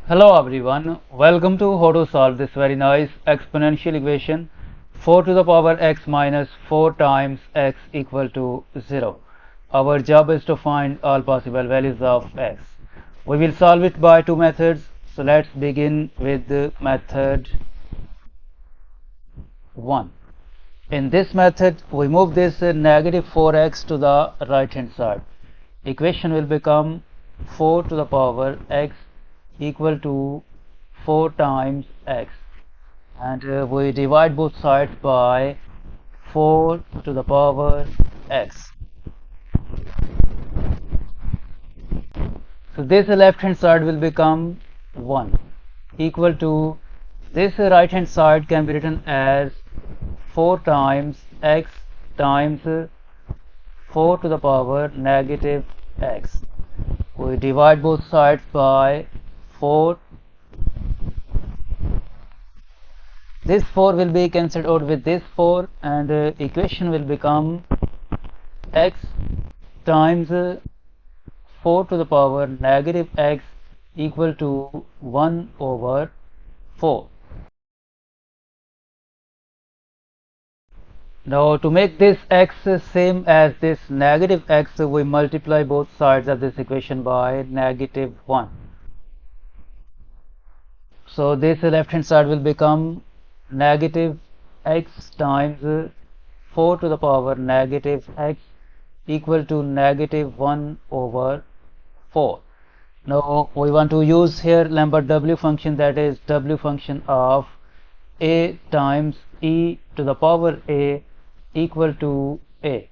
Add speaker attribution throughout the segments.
Speaker 1: Hello everyone, welcome to how to solve this very nice exponential equation 4 to the power x minus 4 times x equal to 0. Our job is to find all possible values of x. We will solve it by two methods. So let's begin with the method 1. In this method, we move this negative 4x to the right hand side. Equation will become 4 to the power x equal to 4 times x, and we divide both sides by 4 to the power x. So this left hand side will become 1 equal to this right hand side can be written as 4 times x times 4 to the power negative x. We divide both sides by 4. This 4 will be cancelled out with this 4, and equation will become x times 4 to the power negative x equal to 1 over 4. Now to make this x same as this negative x, we multiply both sides of this equation by negative 1. So this left hand side will become negative x times 4 to the power negative x equal to negative 1 over 4. Now we want to use here Lambert W function, that is W function of a times e to the power a equal to a.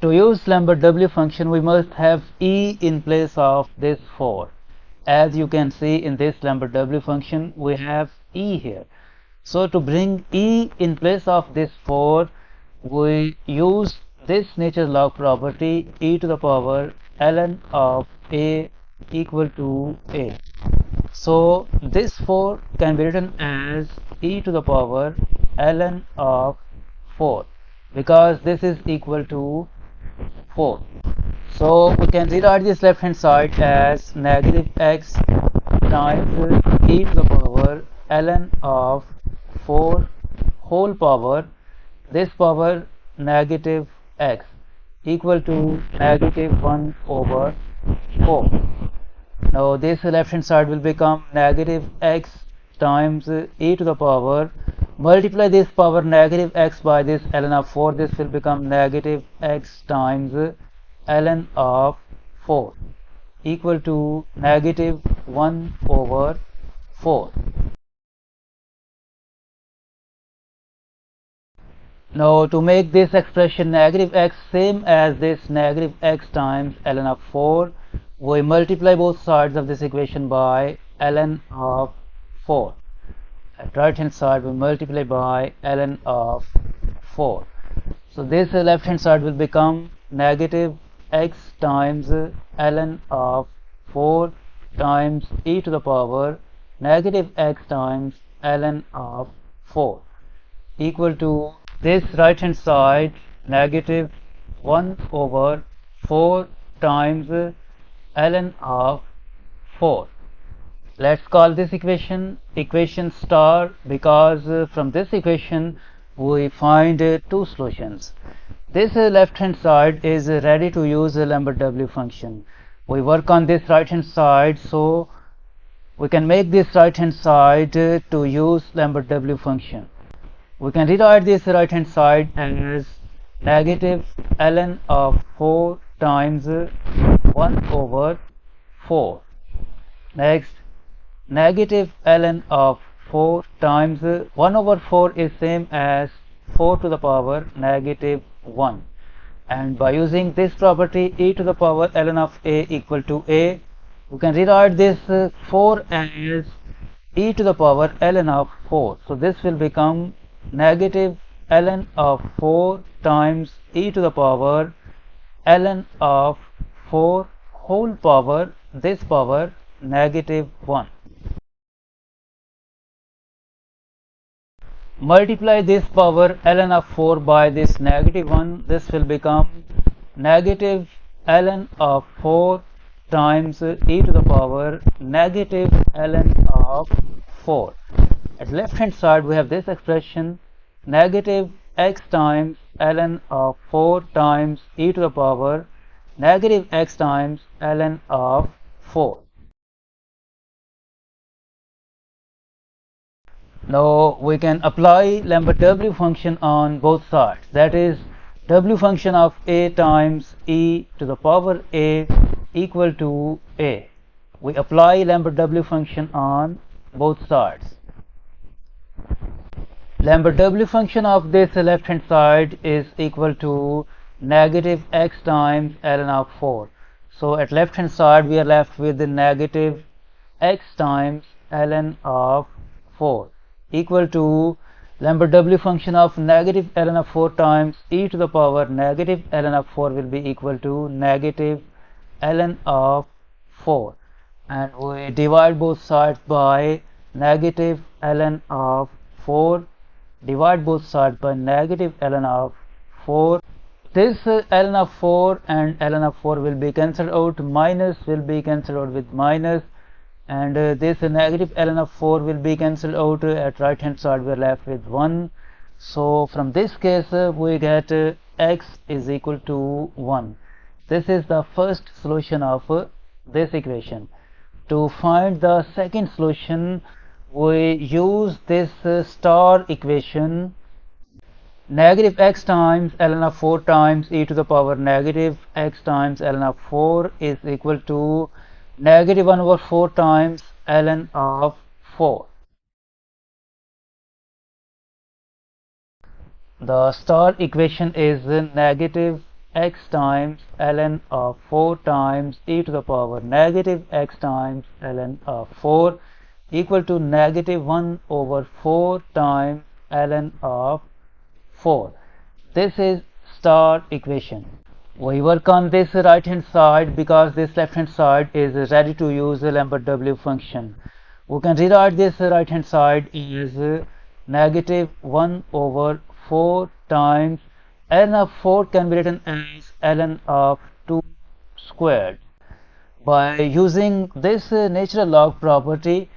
Speaker 1: To use Lambert W function, we must have e in place of this 4. As you can see in this Lambert W function, we have e here. So to bring e in place of this 4, we use this nature's log property e to the power ln of a equal to a. So this 4 can be written as e to the power ln of 4 because this is equal to 4. So we can rewrite this left hand side as negative x times e to the power ln of 4 whole power, this power negative x equal to negative 1 over 4. Now this left hand side will become negative x times e to the power, multiply this power negative x by this ln of 4, this will become negative x times ln of 4 equal to negative 1 over 4. Now to make this expression negative x same as this negative x times ln of 4, we multiply both sides of this equation by ln of 4. At right hand side we multiply by ln of 4. So this left hand side will become negative x times ln of 4 times e to the power negative x times ln of 4 equal to this right hand side negative 1 over 4 times ln of 4. Let's call this equation star because from this equation we find two solutions. This left hand side is ready to use the Lambert W function. We work on this right hand side, so we can make this right hand side to use Lambert W function. We can rewrite this right hand side as negative ln of 4 times 1 over 4. Next, negative ln of 4 times 1 over 4 is same as 4 to the power negative 1, and by using this property e to the power ln of a equal to a, we can rewrite this 4 as e to the power ln of 4. So this will become negative ln of 4 times e to the power ln of 4 whole power, this power negative 1. Multiply this power ln of 4 by this negative 1, this will become negative ln of 4 times e to the power negative ln of 4. At left hand side we have this expression negative x times ln of 4 times e to the power negative x times ln of 4. Now we can apply Lambert W function on both sides, that is W function of a times e to the power a equal to a. We apply Lambert W function on both sides. Lambert W function of this left hand side is equal to negative x times ln of 4. So at left hand side we are left with the negative x times ln of 4 equal to Lambert W function of negative ln of 4 times e to the power negative ln of 4 will be equal to negative ln of 4, and we divide both sides by negative ln of 4. Divide both sides by negative ln of 4. This ln of 4 and ln of 4 will be cancelled out, minus will be cancelled out with minus, and this negative ln of 4 will be cancelled out. At right hand side we are left with 1. So from this case we get x is equal to 1. This is the first solution of this equation. To find the second solution we use this star equation. Negative x times ln of 4 times e to the power negative x times ln of 4 is equal to negative 1 over 4 times ln of 4. The star equation is negative x times ln of 4 times e to the power negative x times ln of 4 equal to negative 1 over 4 times ln of 4. This is star equation. We work on this right hand side because this left hand side is ready to use the Lambert W function. We can rewrite this right hand side as negative 1 over 4 times ln of 4 can be written as ln of 2 squared. By using this natural log property,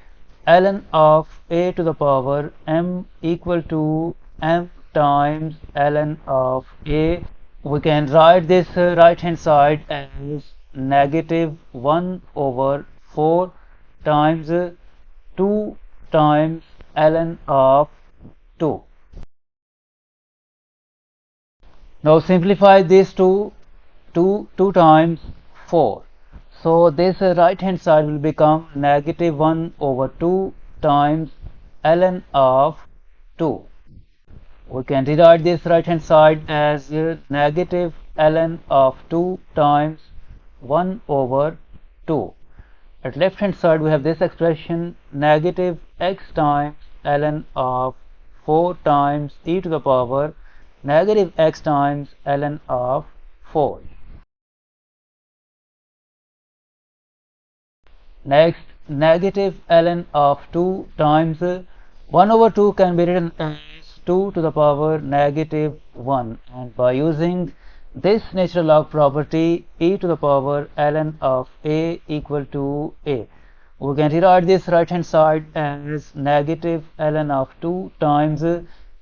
Speaker 1: ln of a to the power m equal to m times ln of a, we can write this right hand side as negative 1 over 4 times 2 times ln of 2. Now simplify this to 2 times 4. So this right hand side will become negative 1 over 2 times ln of 2. We can rewrite this right hand side as negative ln of 2 times 1 over 2. At left hand side we have this expression negative x times ln of 4 times e to the power negative x times ln of 4. Next, negative ln of 2 times 1 over 2 can be written as 2 to the power negative 1, and by using this natural log property e to the power ln of a equal to a, we can rewrite this right hand side as negative ln of 2 times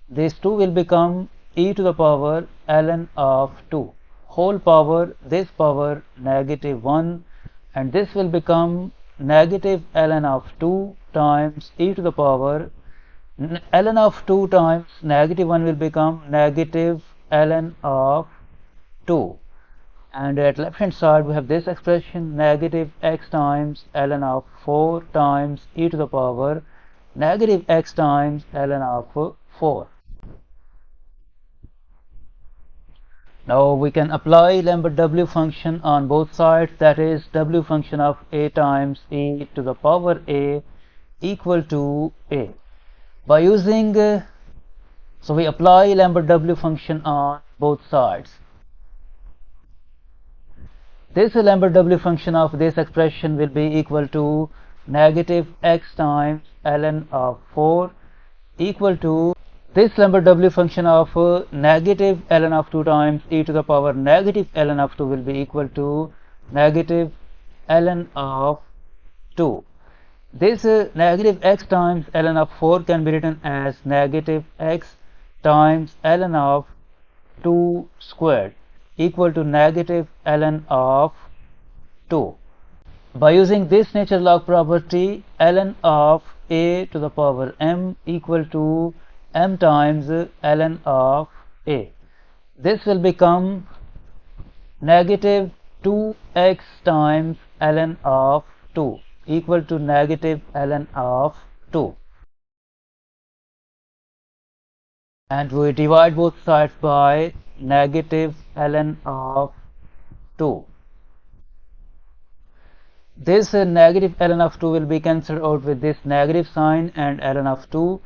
Speaker 1: this 2 will become e to the power ln of 2 whole power this power negative 1, and this will become negative ln of 2 times e to the power ln of 2 times negative 1 will become negative ln of 2, and at left hand side we have this expression negative x times ln of 4 times e to the power negative x times ln of 4. Now we can apply Lambert W function on both sides, that is W function of a times e to the power a equal to a. By using so we apply Lambert W function on both sides. This Lambert W function of this expression will be equal to negative x times ln of 4 equal to this Lambert W function of negative ln of 2 times e to the power negative ln of 2 will be equal to negative ln of 2. This negative x times ln of 4 can be written as negative x times ln of 2 squared equal to negative ln of 2. By using this natural log property, ln of a to the power m equal to m times ln of a. This will become negative 2x times ln of 2 equal to negative ln of 2. And we divide both sides by negative ln of 2. This negative ln of 2 will be cancelled out with this negative sign and ln of 2,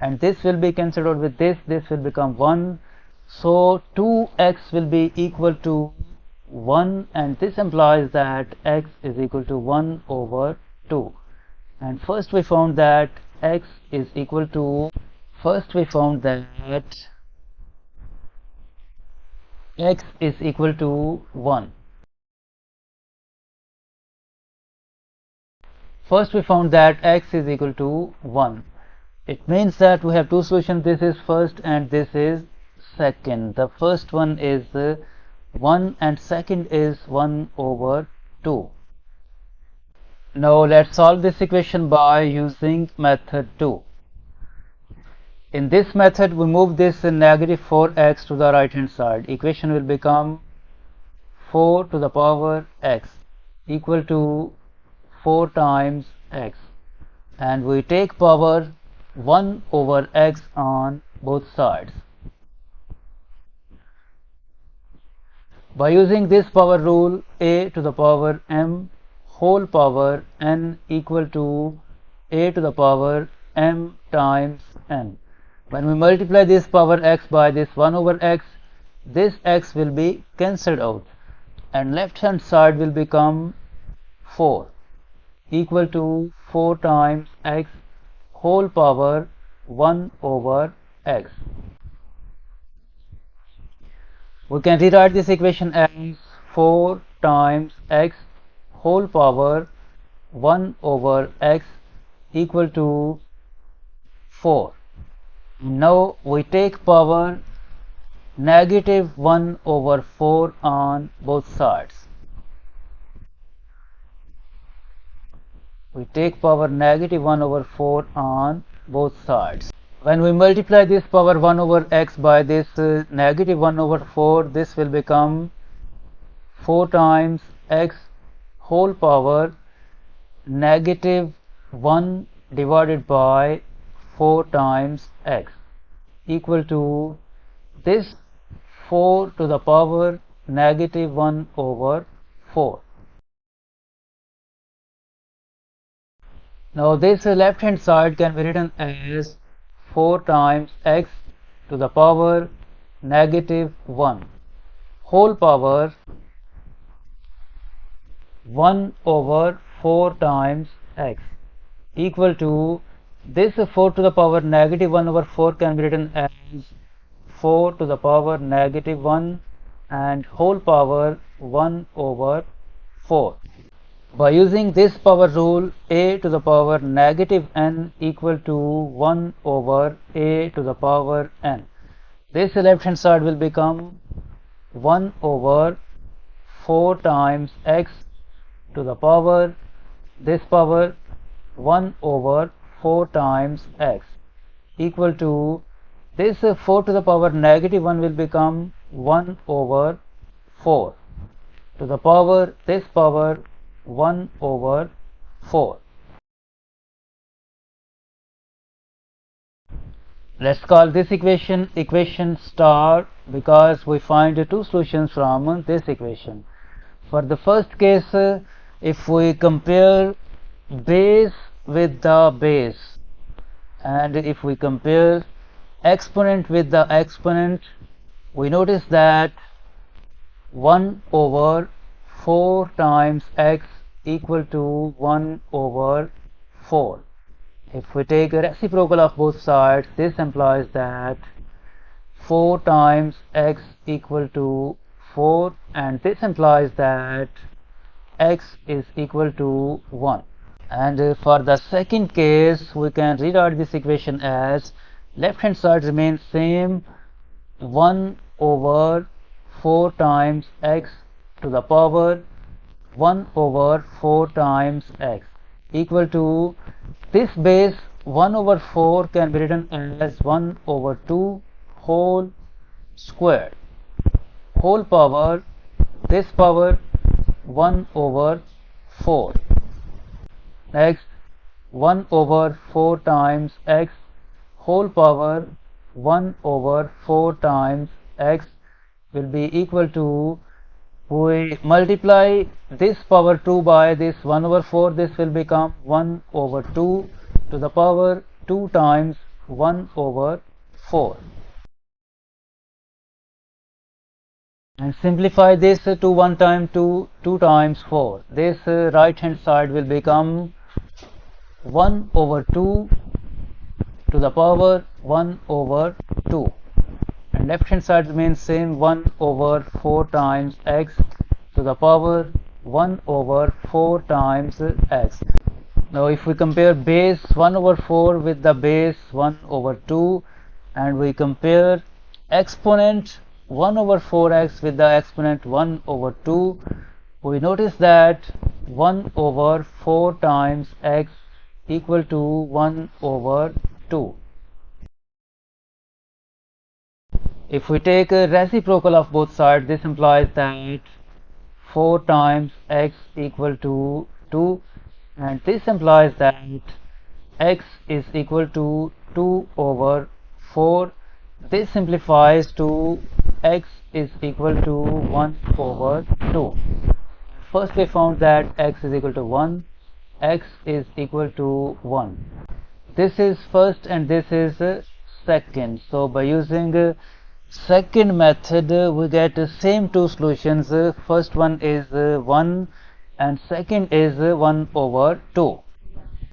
Speaker 1: and this will be cancelled out with this will become 1. So 2x will be equal to 1, and this implies that x is equal to 1 over 2. And first we found that x is equal to 1. First we found that x is equal to 1. It means that we have two solutions. This is first and this is second. The first one is 1 and second is 1 over 2. Now let's solve this equation by using method 2. In this method we move this negative 4x to the right hand side. Equation will become 4 to the power x equal to 4 times x, and we take power 1 over x on both sides. By using this power rule, a to the power m whole power n equal to a to the power m times n. When we multiply this power x by this 1 over x, this x will be cancelled out, and left hand side will become 4 equal to 4 times x whole power 1 over x. We can rewrite this equation as 4 times x whole power 1 over x equal to 4. Now we take power negative 1 over 4 on both sides. We take power negative 1 over 4 on both sides. When we multiply this power 1 over x by this negative 1 over 4, this will become 4 times x whole power negative 1 divided by 4 times x equal to this 4 to the power negative 1 over 4. Now this left hand side can be written as 4 times x to the power negative 1 whole power 1 over 4 times x equal to this 4 to the power negative 1 over 4 can be written as 4 to the power negative 1 and whole power 1 over 4. By using this power rule, a to the power negative n equal to 1 over a to the power n. This left hand side will become 1 over 4 times x to the power this power 1 over 4 times x equal to this 4 to the power negative 1 will become 1 over 4 to the power this power 1 over 4. Let's call this equation star because we find two solutions from this equation. For the first case, if we compare base with the base and if we compare exponent with the exponent, we notice that 1 over 4 times x equal to 1 over 4. If we take a reciprocal of both sides, this implies that 4 times x equal to 4, and this implies that x is equal to 1. And for the second case, we can rewrite this equation as left hand side remains same, 1 over 4 times x to the power 1 over 4 times x equal to this base 1 over 4 can be written as 1 over 2 whole squared whole power this power 1 over 4. Next 1 over 4 times x whole power 1 over 4 times x will be equal to, we multiply this power 2 by this 1 over 4, this will become 1 over 2 to the power 2 times 1 over 4. And simplify this to 1 times 2 times 4. This right hand side will become 1 over 2 to the power 1 over 2. And left hand side remains same, 1 over 4 times x to the power 1 over 4 times x. Now if we compare base 1 over 4 with the base 1 over 2 and we compare exponent 1 over 4x with the exponent 1 over 2, we notice that 1 over 4 times x equal to 1 over 2. If we take a reciprocal of both sides, this implies that 4 times x equal to 2, and this implies that x is equal to 2 over 4. This simplifies to x is equal to 1 over 2. First we found that x is equal to 1, x is equal to 1. This is first and this is second. So by using second method we get the same two solutions. First one is 1 and second is 1 over 2.